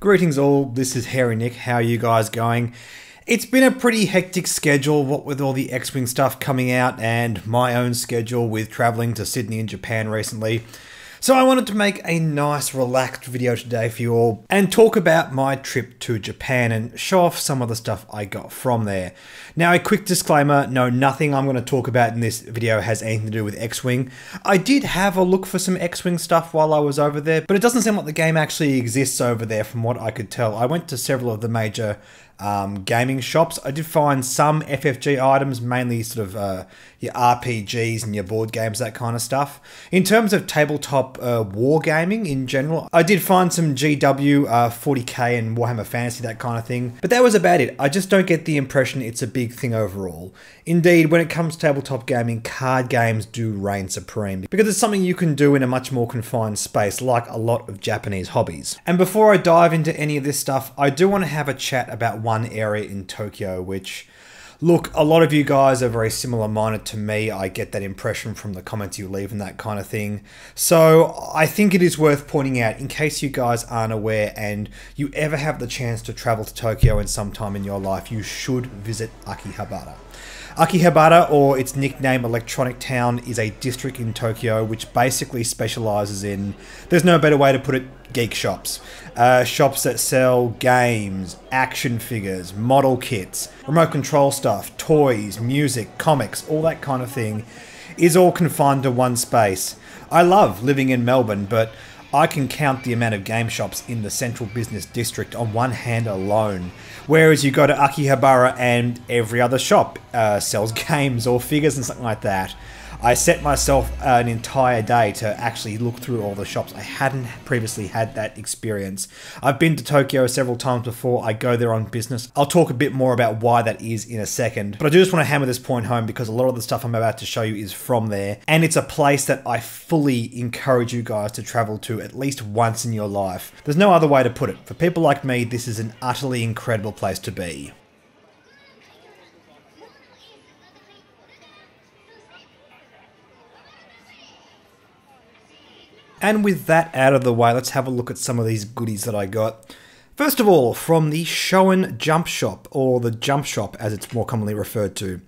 Greetings all, this is Hairy Nick, how are you guys going? It's been a pretty hectic schedule, what with all the X-Wing stuff coming out and my own schedule with travelling to Sydney and Japan recently. So I wanted to make a nice relaxed video today for you all and talk about my trip to Japan and show off some of the stuff I got from there. Now a quick disclaimer, no, nothing I'm going to talk about in this video has anything to do with X-Wing. I did have a look for some X-Wing stuff while I was over there, but it doesn't seem like the game actually exists over there from what I could tell. I went to several of the major gaming shops. I did find some FFG items, mainly sort of your RPGs and your board games, that kind of stuff. In terms of tabletop wargaming in general, I did find some GW, 40k and Warhammer Fantasy, that kind of thing. But that was about it. I just don't get the impression it's a big thing overall. Indeed, when it comes to tabletop gaming, card games do reign supreme because it's something you can do in a much more confined space, like a lot of Japanese hobbies. And before I dive into any of this stuff, I do want to have a chat about one area in Tokyo, which, look, a lot of you guys are very similar minded to me. I get that impression from the comments you leave and that kind of thing. So I think it is worth pointing out, in case you guys aren't aware and you ever have the chance to travel to Tokyo in some time in your life, you should visit Akihabara. Akihabara, or its nickname Electronic Town, is a district in Tokyo which basically specialises in, there's no better way to put it, geek shops. Shops that sell games, action figures, model kits, remote control stuff, toys, music, comics, all that kind of thing is all confined to one space. I love living in Melbourne, but I can count the amount of game shops in the central business district on one hand alone. Whereas you go to Akihabara and every other shop sells games or figures and something like that. I set myself an entire day to actually look through all the shops. I hadn't previously had that experience. I've been to Tokyo several times before. I go there on business. I'll talk a bit more about why that is in a second. But I do just want to hammer this point home because a lot of the stuff I'm about to show you is from there. And it's a place that I fully encourage you guys to travel to at least once in your life. There's no other way to put it. For people like me, this is an utterly incredible place to be. And with that out of the way, let's have a look at some of these goodies that I got. First of all, from the Shoen Jump Shop, or the Jump Shop as it's more commonly referred to.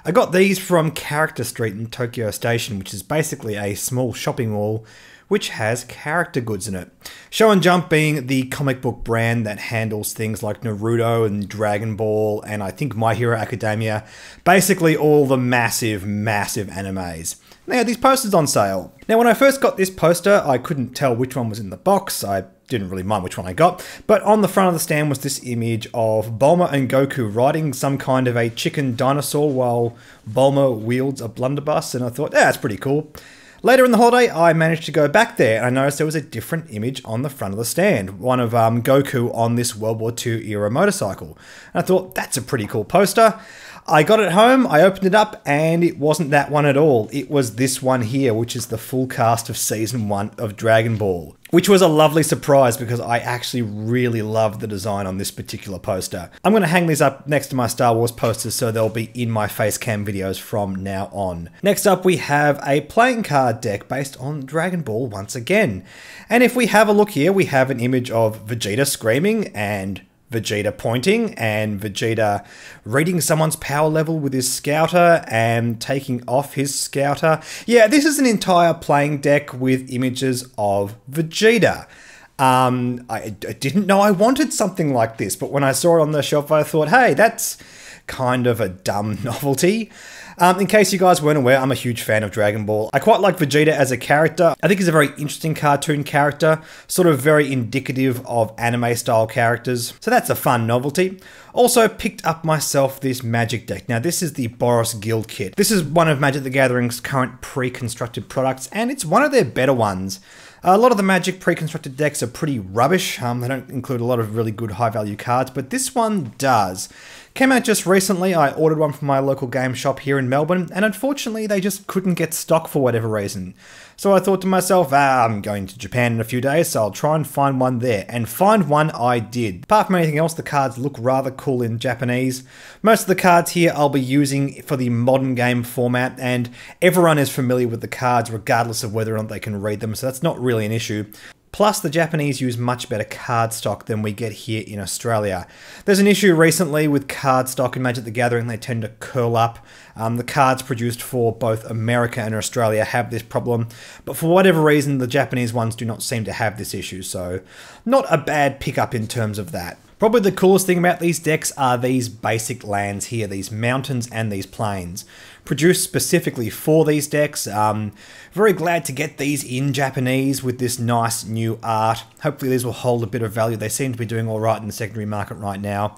I got these from Character Street in Tokyo Station, which is basically a small shopping mall which has character goods in it. Shoen Jump being the comic book brand that handles things like Naruto and Dragon Ball and I think My Hero Academia, basically all the massive animes. They had these posters on sale. Now when I first got this poster, I couldn't tell which one was in the box. I didn't really mind which one I got, but on the front of the stand was this image of Bulma and Goku riding some kind of a chicken dinosaur while Bulma wields a blunderbuss, and I thought, yeah, that's pretty cool. Later in the holiday, I managed to go back there and I noticed there was a different image on the front of the stand. One of Goku on this World War II era motorcycle. And I thought, that's a pretty cool poster. I got it home, I opened it up, and it wasn't that one at all. It was this one here, which is the full cast of Season 1 of Dragon Ball. Which was a lovely surprise because I actually really loved the design on this particular poster. I'm going to hang these up next to my Star Wars posters so they'll be in my facecam videos from now on. Next up we have a playing card deck based on Dragon Ball once again. And if we have a look here, we have an image of Vegeta screaming and Vegeta pointing and Vegeta reading someone's power level with his scouter and taking off his scouter. Yeah, this is an entire playing deck with images of Vegeta. I didn't know I wanted something like this, but when I saw it on the shelf, I thought, hey, that's kind of a dumb novelty. In case you guys weren't aware, I'm a huge fan of Dragon Ball. I quite like Vegeta as a character. I think he's a very interesting cartoon character, sort of very indicative of anime style characters. So that's a fun novelty. Also picked up myself this Magic deck. Now this is the Boros Guild kit. This is one of Magic the Gathering's current pre-constructed products, and it's one of their better ones. A lot of the Magic pre-constructed decks are pretty rubbish. They don't include a lot of really good high-value cards, but this one does. Came out just recently. I ordered one from my local game shop here in Melbourne, and unfortunately they just couldn't get stock for whatever reason. So I thought to myself, I'm going to Japan in a few days, so I'll try and find one there. And find one I did. Apart from anything else, the cards look rather cool in Japanese. Most of the cards here I'll be using for the modern game format, and everyone is familiar with the cards regardless of whether or not they can read them, so that's not really an issue. Plus, the Japanese use much better cardstock than we get here in Australia. There's an issue recently with cardstock in Magic the Gathering. They tend to curl up. The cards produced for both America and Australia have this problem, but for whatever reason, the Japanese ones do not seem to have this issue, so not a bad pickup in terms of that. Probably the coolest thing about these decks are these basic lands here, these mountains and these plains. Produced specifically for these decks. Very glad to get these in Japanese with this nice new art. Hopefully these will hold a bit of value. They seem to be doing alright in the secondary market right now.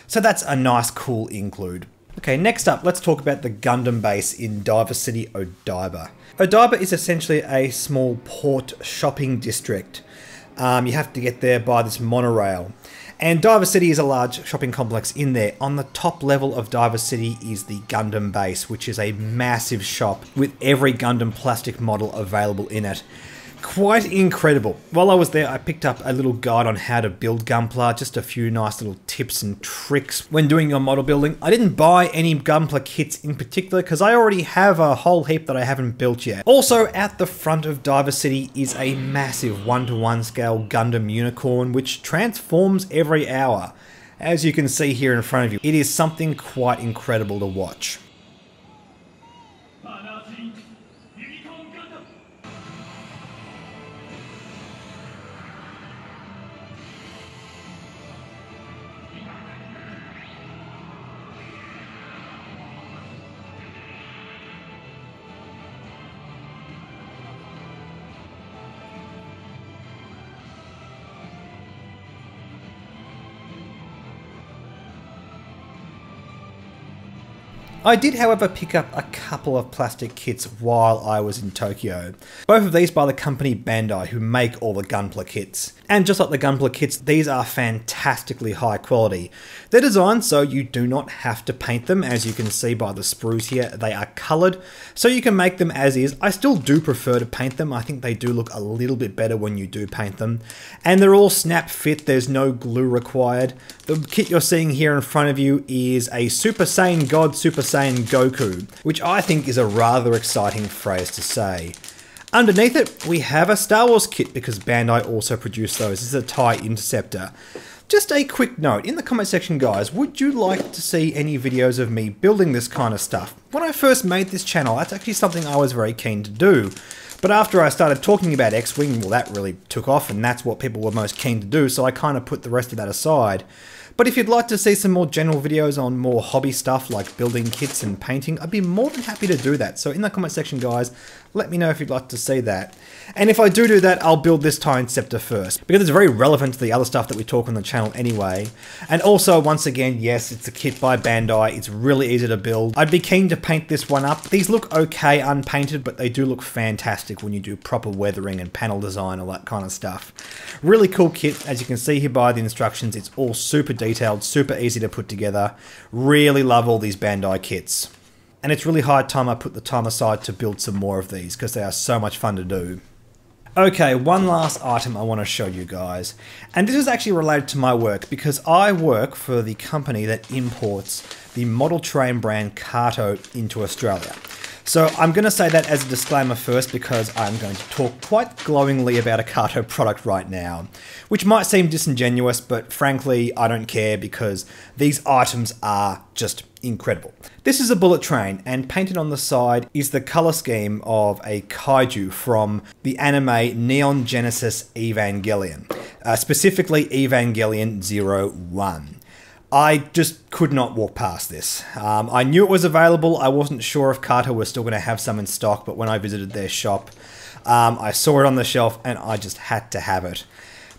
So that's a nice cool include. Okay, next up, let's talk about the Gundam base in Diver City, Odaiba. Odaiba is essentially a small port shopping district. You have to get there by this monorail. And Diver City is a large shopping complex in there. On the top level of Diver City is the Gundam base, which is a massive shop with every Gundam plastic model available in it. Quite incredible. While I was there, I picked up a little guide on how to build Gunpla, just a few nice little tips and tricks when doing your model building. I didn't buy any Gunpla kits in particular because I already have a whole heap that I haven't built yet. Also, at the front of Diver City is a massive 1:1 scale Gundam unicorn which transforms every hour. As you can see here in front of you, it is something quite incredible to watch. I did, however, pick up a couple of plastic kits while I was in Tokyo. Both of these by the company Bandai, who make all the Gunpla kits. And just like the Gunpla kits, these are fantastically high quality. They're designed so you do not have to paint them, as you can see by the sprues here. They are coloured, so you can make them as is. I still do prefer to paint them. I think they do look a little bit better when you do paint them. And they're all snap fit, there's no glue required. The kit you're seeing here in front of you is a Super Saiyan God Super Saiyan Goku, which I think is a rather exciting phrase to say. Underneath it, we have a Star Wars kit because Bandai also produced those. This is a TIE Interceptor. Just a quick note, in the comment section guys, would you like to see any videos of me building this kind of stuff? When I first made this channel, that's actually something I was very keen to do. But after I started talking about X-Wing, well, that really took off and that's what people were most keen to do, so I kind of put the rest of that aside. But if you'd like to see some more general videos on more hobby stuff like building kits and painting, I'd be more than happy to do that. So in the comment section guys, let me know if you'd like to see that. And if I do that, I'll build this TIE Interceptor first, because it's very relevant to the other stuff that we talk on the channel anyway. And also, once again, yes, it's a kit by Bandai, it's really easy to build. I'd be keen to paint this one up. These look okay unpainted, but they do look fantastic when you do proper weathering and panel design, all that kind of stuff. Really cool kit, as you can see here by the instructions, it's all super detailed, super easy to put together. Really love all these Bandai kits. And it's really high time I put the time aside to build some more of these because they are so much fun to do. Okay, one last item I want to show you guys. And this is actually related to my work because I work for the company that imports the model train brand Kato into Australia. So I'm going to say that as a disclaimer first because I'm going to talk quite glowingly about a Kato product right now, which might seem disingenuous, but frankly I don't care because these items are just incredible. This is a bullet train, and painted on the side is the color scheme of a kaiju from the anime Neon Genesis Evangelion, specifically Evangelion 01. I just could not walk past this. I knew it was available. I wasn't sure if Kato was still going to have some in stock, but when I visited their shop, I saw it on the shelf and I just had to have it.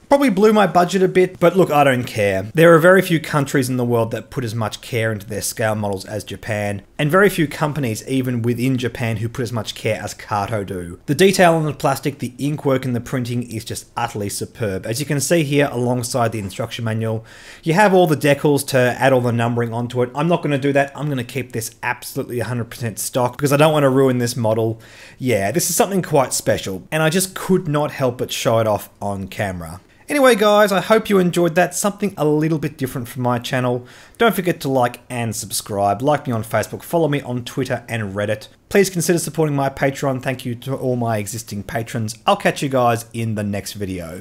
Probably blew my budget a bit, but look, I don't care. There are very few countries in the world that put as much care into their scale models as Japan, and very few companies even within Japan who put as much care as Kato do. The detail on the plastic, the ink work and the printing is just utterly superb. As you can see here alongside the instruction manual, you have all the decals to add all the numbering onto it. I'm not going to do that. I'm going to keep this absolutely 100% stock because I don't want to ruin this model. Yeah, this is something quite special, and I just could not help but show it off on camera. Anyway guys, I hope you enjoyed that, something a little bit different from my channel. Don't forget to like and subscribe, like me on Facebook, follow me on Twitter and Reddit. Please consider supporting my Patreon, thank you to all my existing patrons. I'll catch you guys in the next video.